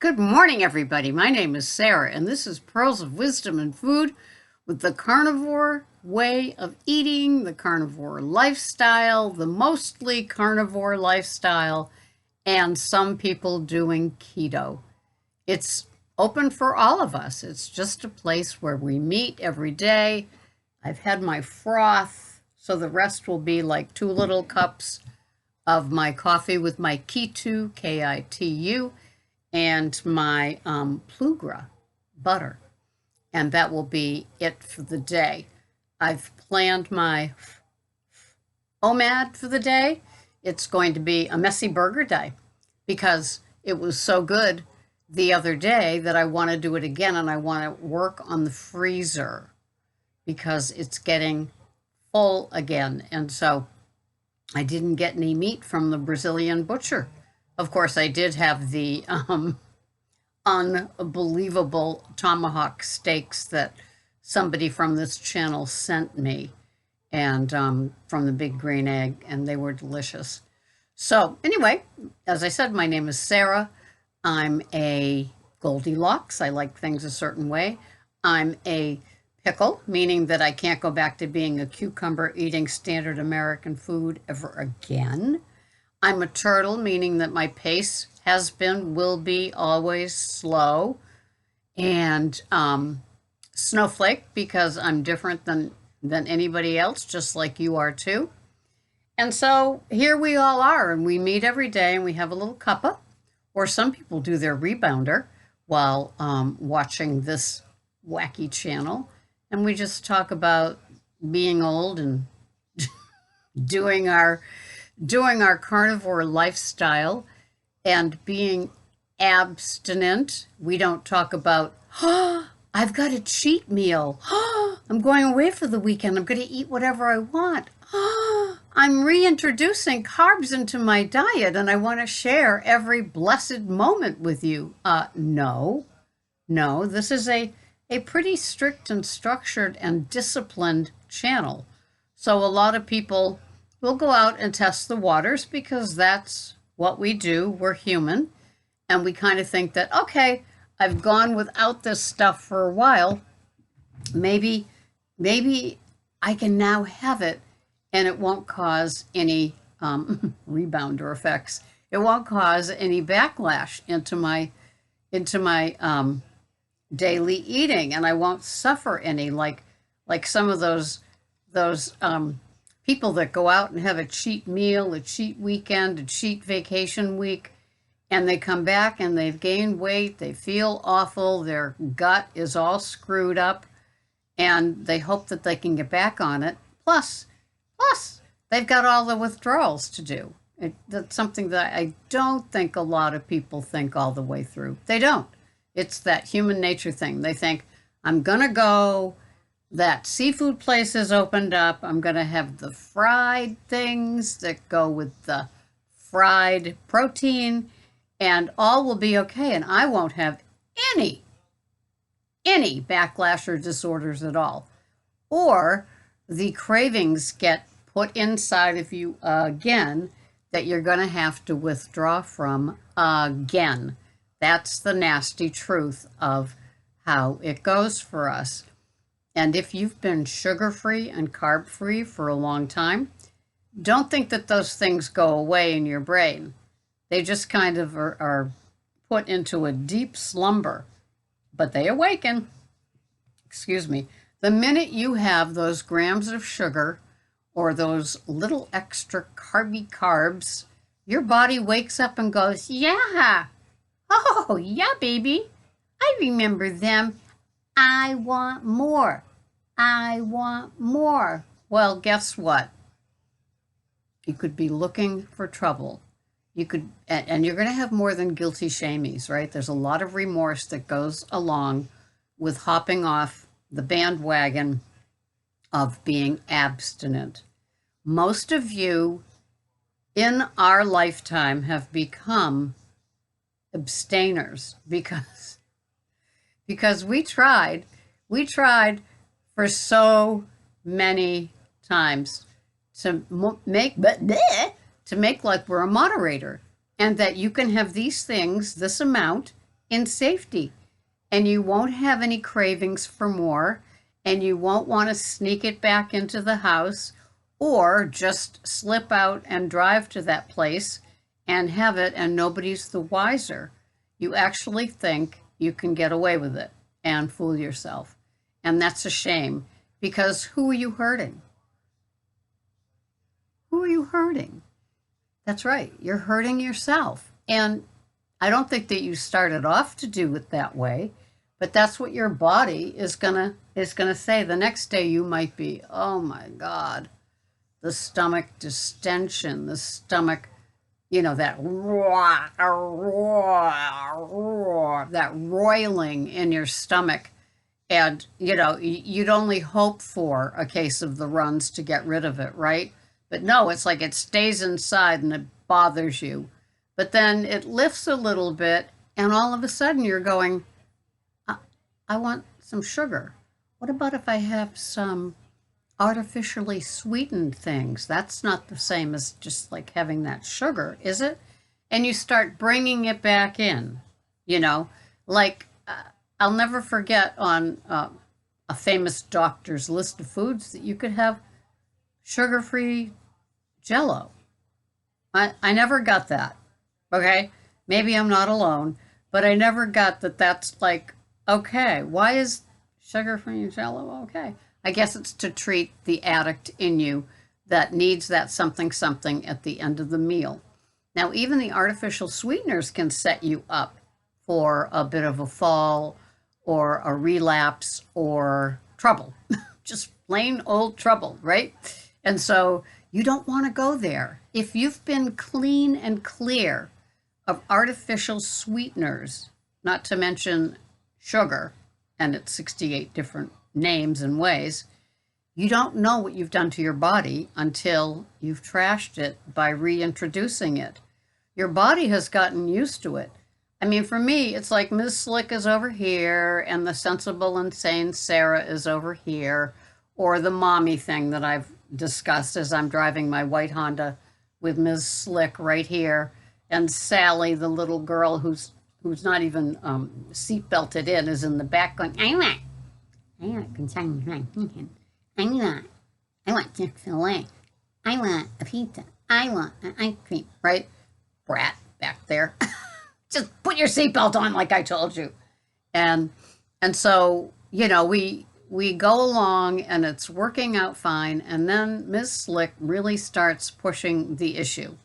Good morning, everybody. My name is Sarah, and this is Pearls of Wisdom and Food with the carnivore way of eating, the carnivore lifestyle, the mostly carnivore lifestyle, and some people doing keto. It's open for all of us. It's just a place where we meet every day. I've had my froth, so the rest will be like 2 little cups of my coffee with my Kitu, K-I-T-U, and my Plugra butter. And that will be it for the day. I've planned my OMAD for the day. It's going to be a messy burger day because it was so good the other day that I want to do it again, and I want to work on the freezer because it's getting full again. And so I didn't get any meat from the Brazilian butcher. Of course, I did have the unbelievable tomahawk steaks that somebody from this channel sent me, and from the Big Green Egg, and they were delicious. So anyway, as I said, my name is Sarah. I'm a Goldilocks. I like things a certain way. I'm a pickle, meaning that I can't go back to being a cucumber eating standard American food ever again. I'm a turtle, meaning that my pace has been, will be, always slow. And snowflake, because I'm different than anybody else, just like you are too. And so here we all are, and we meet every day, and we have a little cuppa, or some people do their rebounder while watching this wacky channel. And we just talk about being old and doing our carnivore lifestyle and being abstinent. We don't talk about, oh, I've got a cheat meal. Oh, I'm going away for the weekend. I'm going to eat whatever I want. Oh, I'm reintroducing carbs into my diet and I want to share every blessed moment with you. No, this is a pretty strict and structured and disciplined channel. So a lot of people will go out and test the waters because that's what we do. We're human, and we kind of think that, okay, I've gone without this stuff for a while. Maybe I can now have it, and it won't cause any rebounder effects. It won't cause any backlash into my daily eating, and I won't suffer any like some of those people that go out and have a cheat meal, a cheat weekend, a cheat vacation week, and they come back and they've gained weight, they feel awful, their gut is all screwed up, and they hope that they can get back on it. Plus, they've got all the withdrawals to do. That's something that I don't think a lot of people think all the way through. They don't. It's that human nature thing. They think, I'm going to go, that seafood place has opened up, I'm going to have the fried things that go with the fried protein, and all will be okay, and I won't have any backlash or disorders at all. Or the cravings get put inside of you again that you're going to have to withdraw from again. That's the nasty truth of how it goes for us. And if you've been sugar-free and carb-free for a long time, don't think that those things go away in your brain. They just kind of are put into a deep slumber, but they awaken. Excuse me. The minute you have those grams of sugar or those little extra carby carbs, your body wakes up and goes, yeah, oh, yeah, baby, I remember them. I want more. I want more. Well, guess what? You could be looking for trouble. You could, and you're going to have more than guilty shamies, right? There's a lot of remorse that goes along with hopping off the bandwagon of being abstinent. Most of you in our lifetime have become abstainers because we tried for so many times to make like we're a moderator, and that you can have these things, this amount, in safety. And you won't have any cravings for more, and you won't want to sneak it back into the house or just slip out and drive to that place and have it, and nobody's the wiser. You actually think you can get away with it and fool yourself. And that's a shame, because who are you hurting? Who are you hurting? That's right, you're hurting yourself. And I don't think that you started off to do it that way, but that's what your body is gonna say. The next day you might be, oh my God, the stomach distension, the stomach, that that roiling in your stomach. And, you'd only hope for a case of the runs to get rid of it, right? But no, it's like it stays inside and it bothers you. But then it lifts a little bit, and all of a sudden you're going, I want some sugar. What about if I have some artificially sweetened things? That's not the same as just like having that sugar, is it? And you start bringing it back in, like I'll never forget on a famous doctor's list of foods that you could have sugar-free Jell-O. I never got that. Okay, maybe I'm not alone, but I never got that. That's like, okay, why is sugar-free Jell-O okay? I guess it's to treat the addict in you that needs that something something at the end of the meal. Now, even the artificial sweeteners can set you up for a bit of a fall or a relapse or trouble, just plain old trouble, right? And so you don't want to go there. If you've been clean and clear of artificial sweeteners, not to mention sugar, and its 68 different names and ways, you don't know what you've done to your body until you've trashed it by reintroducing it. Your body has gotten used to it. I mean, for me, it's like Ms. Slick is over here and the sensible and sane Sarah is over here, or the mommy thing that I've discussed as I'm driving my white Honda with Ms. Slick right here, and Sally, the little girl who's not even seat belted in, is in the back going, I want Chick-fil-A. I want a pizza. I want an ice cream, right? Brat back there. Just put your seatbelt on like I told you. And so, we go along and it's working out fine, and then Ms. Slick really starts pushing the issue.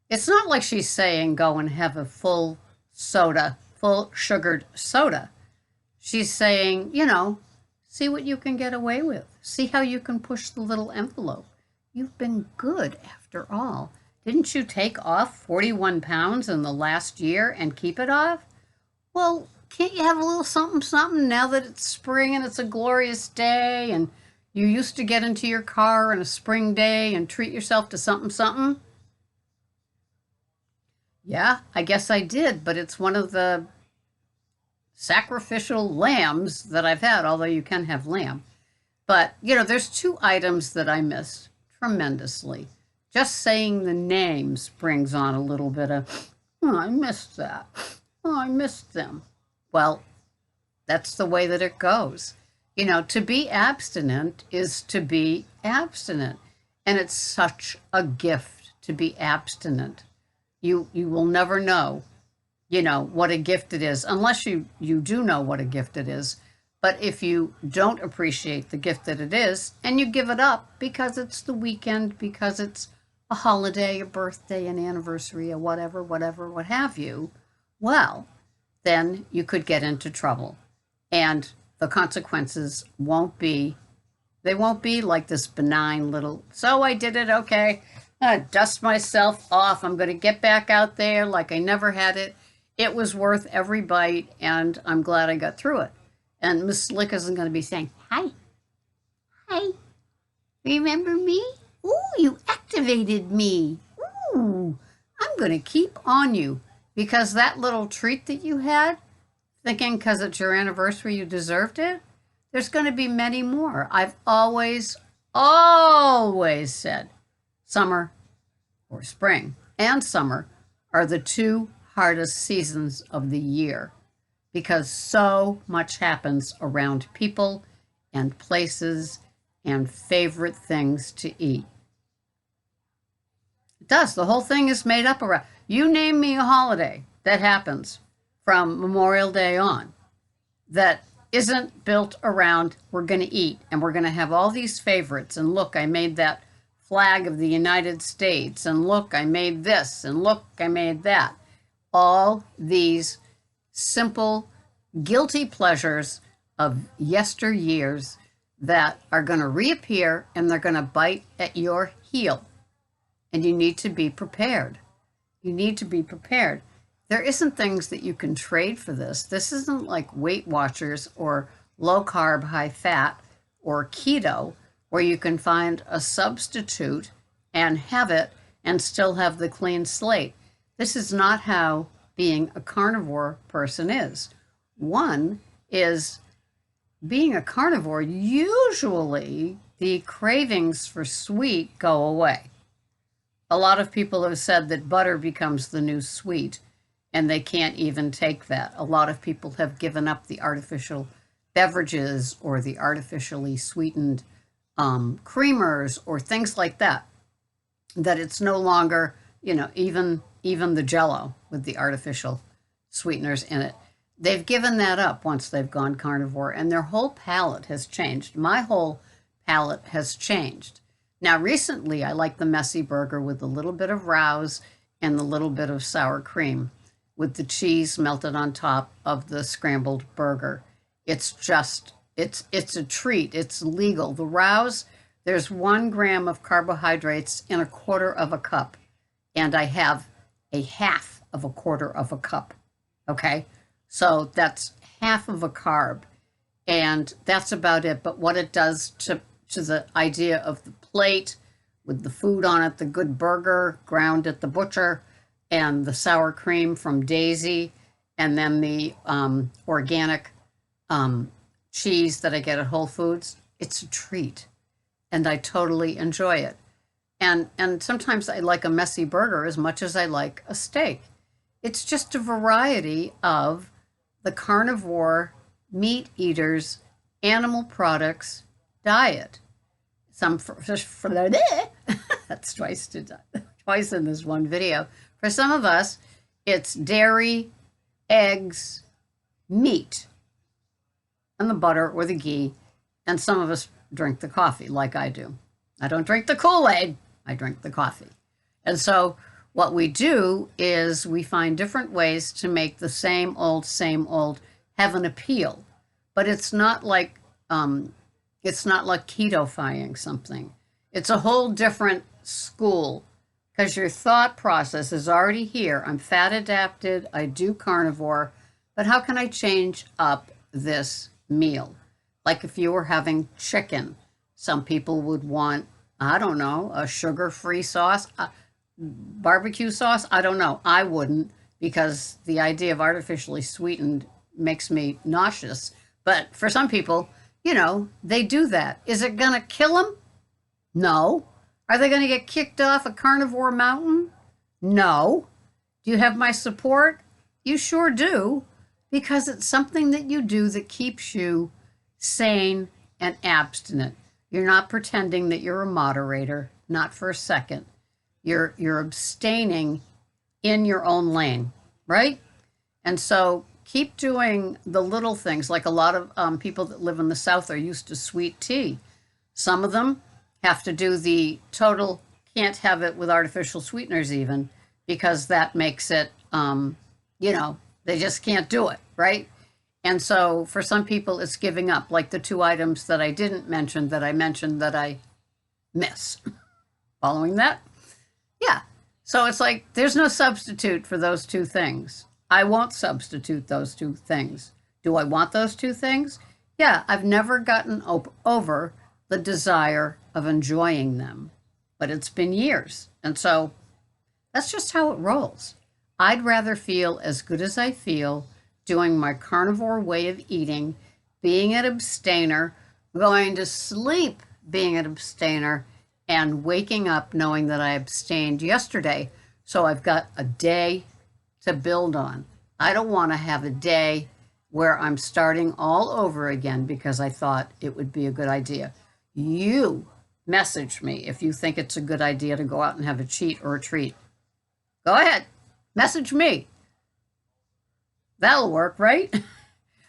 It's not like she's saying go and have a full sugared soda. She's saying, see what you can get away with. See how you can push the little envelope. You've been good after all. Didn't you take off 41 pounds in the last year and keep it off? Well, can't you have a little something, something now that it's spring and it's a glorious day and you used to get into your car on a spring day and treat yourself to something, something? Yeah, I guess I did, but it's one of the sacrificial lambs that I've had, although you can have lamb. But, there's two items that I miss tremendously. Just saying the names brings on a little bit of, I missed that. Oh, I missed them. Well, that's the way that it goes. To be abstinent is to be abstinent. And it's such a gift to be abstinent. You will never know, what a gift it is, unless you do know what a gift it is. But if you don't appreciate the gift that it is, and you give it up because it's the weekend, because it's a holiday, a birthday, an anniversary, a whatever, what have you, well, then you could get into trouble. And the consequences won't be like this benign little, so I did it, okay, I dust myself off, I'm going to get back out there like I never had it. It was worth every bite, and I'm glad I got through it. And Miss Slick isn't going to be saying, hi, remember me? Ooh, you activated me. Ooh, I'm going to keep on you, because that little treat that you had, thinking because it's your anniversary you deserved it, there's going to be many more. I've always said summer or spring and summer are the two hardest seasons of the year. because so much happens around people and places and favorite things to eat. It does. The whole thing is made up around. You name me a holiday that happens from Memorial Day on that isn't built around we're going to eat and we're going to have all these favorites. And look, I made that flag of the United States. And look, I made this. And look, I made that. All these simple, guilty pleasures of yesteryears that are going to reappear and they're going to bite at your heel. And you need to be prepared. You need to be prepared. There isn't things that you can trade for this. This isn't like Weight Watchers or low carb, high fat or keto, where you can find a substitute and have it and still have the clean slate. This is not how being a carnivore person is. One is being a carnivore, usually the cravings for sweet go away. A lot of people have said that butter becomes the new sweet, and they can't even take that. A lot of people have given up the artificial beverages or the artificially sweetened creamers or things like that, that it's no longer, even the Jell-O with the artificial sweeteners in it. They've given that up once they've gone carnivore, and their whole palate has changed. My whole palate has changed. Now, recently, I like the messy burger with a little bit of rouse and the little bit of sour cream with the cheese melted on top of the scrambled burger. It's just, it's a treat. It's legal. The rouse, there's 1 gram of carbohydrates in 1/4 of a cup, and I have a half of 1/4 of a cup, okay? So that's half of a carb, and that's about it. But what it does to the idea of the plate with the food on it, the good burger ground at the butcher, and the sour cream from Daisy, and then the organic cheese that I get at Whole Foods, it's a treat, and I totally enjoy it. And sometimes I like a messy burger as much as I like a steak. It's just a variety of the carnivore meat eaters, animal products diet. Some that's twice in this one video. For some of us, it's dairy, eggs, meat, and the butter or the ghee, and some of us drink the coffee like I do. I don't drink the Kool-Aid, I drink the coffee. And so what we do is we find different ways to make the same old have an appeal. But it's not like keto-fying something. It's a whole different school because your thought process is already here. I'm fat adapted, I do carnivore, but how can I change up this meal? Like if you were having chicken, some people would want, I don't know, a sugar-free sauce, barbecue sauce. I don't know. I wouldn't, because the idea of artificially sweetened makes me nauseous. But for some people, they do that. Is it going to kill them? No. Are they going to get kicked off a carnivore mountain? No. Do you have my support? You sure do, because it's something that you do that keeps you sane and abstinent. You're not pretending that you're a moderator, not for a second. You're abstaining in your own lane, right? And so keep doing the little things. Like a lot of people that live in the South are used to sweet tea. Some of them have to do the total, can't have it with artificial sweeteners even, because that makes it, they just can't do it, right? And so for some people, it's giving up, like the 2 items that I didn't mention that I mentioned that I miss. Following that? Yeah. So it's like there's no substitute for those 2 things. I won't substitute those 2 things. Do I want those 2 things? Yeah, I've never gotten over the desire of enjoying them, but it's been years. And so that's just how it rolls. I'd rather feel as good as I feel doing my carnivore way of eating, being an abstainer, going to sleep being an abstainer, and waking up knowing that I abstained yesterday. So I've got a day to build on. I don't want to have a day where I'm starting all over again because I thought it would be a good idea. You message me if you think it's a good idea to go out and have a cheat or a treat. Go ahead, message me. That'll work, right?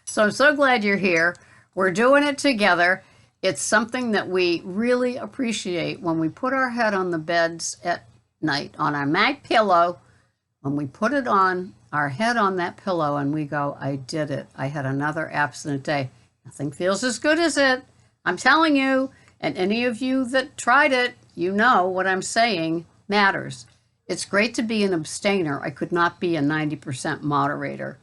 So I'm so glad you're here. We're doing it together. It's something that we really appreciate when we put our head on the beds at night, on our mat pillow, when we put it on our head on that pillow and we go, I did it. I had another abstinent day. Nothing feels as good as it. I'm telling you, and any of you that tried it, you know what I'm saying matters. It's great to be an abstainer. I could not be a 90% moderator.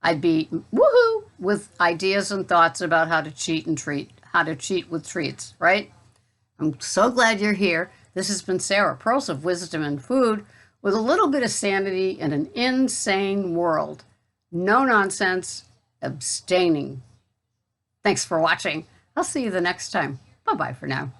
I'd be woohoo with ideas and thoughts about how to cheat and treat, how to cheat with treats, right? I'm so glad you're here. This has been Sarah, Pearls of Wisdom and Food, with a little bit of sanity in an insane world. No nonsense, abstaining. Thanks for watching. I'll see you the next time. Bye-bye for now.